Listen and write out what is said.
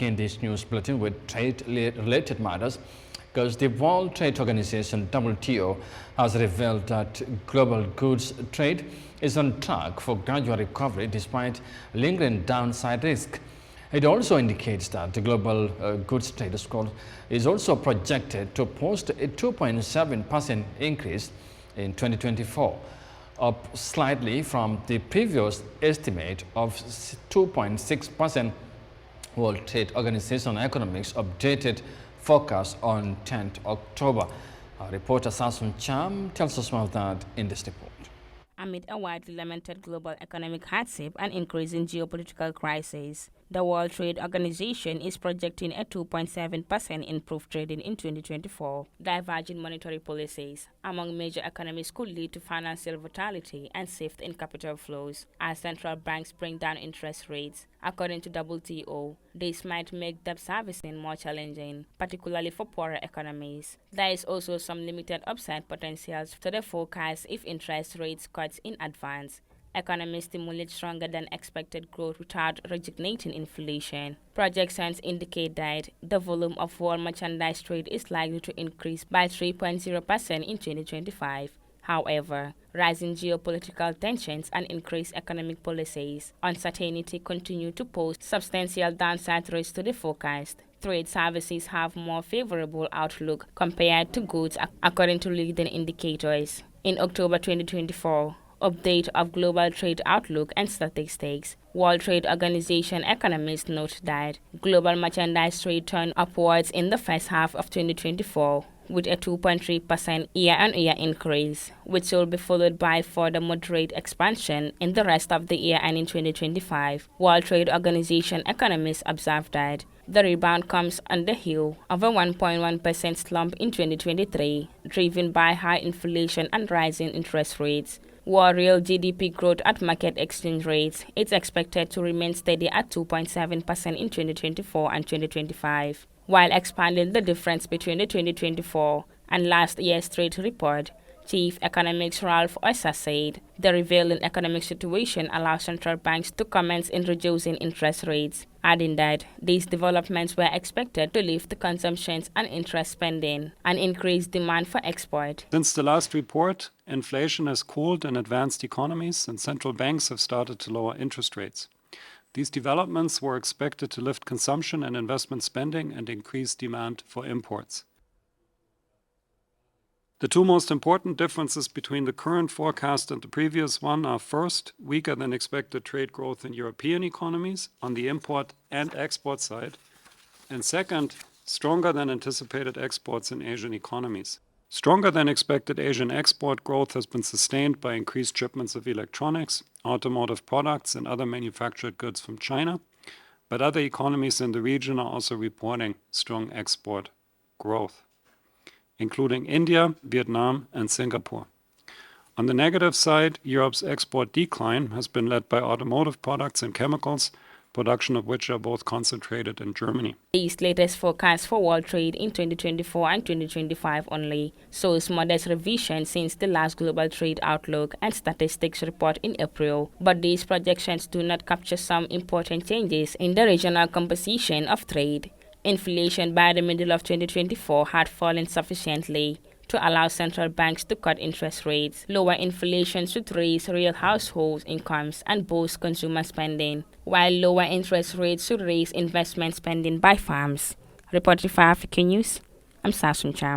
In this news bulletin with trade-related matters, because the World Trade Organization WTO has revealed that global goods trade is on track for gradual recovery despite lingering downside risk. It also indicates that the global goods trade is also projected to post a 2.7% increase in 2024, up slightly from the previous estimate of 2.6%. World Trade Organization Economics updated forecast on 10th October. Our reporter Sasun Cham tells us more of that in this report. Amid a widely lamented global economic hardship and increasing geopolitical crisis, the World Trade Organization is projecting a 2.7% improved trading in 2024. Diverging monetary policies among major economies could lead to financial volatility and shift in capital flows as central banks bring down interest rates. According to WTO, this might make debt servicing more challenging, particularly for poorer economies. There is also some limited upside potentials to the forecast if interest rates cuts in advance. Economies stimulate stronger than expected growth without resignating inflation. Projections indicate that the volume of world merchandise trade is likely to increase by 3.0% in 2025. However, rising geopolitical tensions and increased economic policies uncertainty continue to pose substantial downside risks to the forecast. Trade services have more favorable outlook compared to goods according to leading indicators. In October 2024, update of global trade outlook and statistics, World Trade Organization economists note that global merchandise trade turned upwards in the first half of 2024 with a 2.3% year-on-year increase, which will be followed by further moderate expansion in the rest of the year and in 2025. World Trade Organization economists observe that the rebound comes on the heel of a 1.1% slump in 2023, driven by high inflation and rising interest rates. While real GDP growth at market exchange rates is expected to remain steady at 2.7% in 2024 and 2025. While expanding the difference between the 2024 and last year's trade report, Chief Economist Ralph Ossa said the revealing economic situation allows central banks to commence in reducing interest rates, adding that these developments were expected to lift consumption and interest spending and increase demand for export. Since the last report, inflation has cooled in advanced economies and central banks have started to lower interest rates. These developments were expected to lift consumption and investment spending and increase demand for imports. The two most important differences between the current forecast and the previous one are first, weaker than expected trade growth in European economies on the import and export side, and second, stronger than anticipated exports in Asian economies. Stronger than expected Asian export growth has been sustained by increased shipments of electronics, automotive products, and other manufactured goods from China, but other economies in the region are also reporting strong export growth, including India, Vietnam, and Singapore. On the negative side, Europe's export decline has been led by automotive products and chemicals, production of which are both concentrated in Germany. These latest forecasts for world trade in 2024 and 2025 only shows modest revision since the last global trade outlook and statistics report in April, but these projections do not capture some important changes in the regional composition of trade. Inflation by the middle of 2024 had fallen sufficiently to allow central banks to cut interest rates. Lower inflation should raise real household incomes and boost consumer spending, while lower interest rates should raise investment spending by firms. Reporting for African News, I'm Sasun Cham.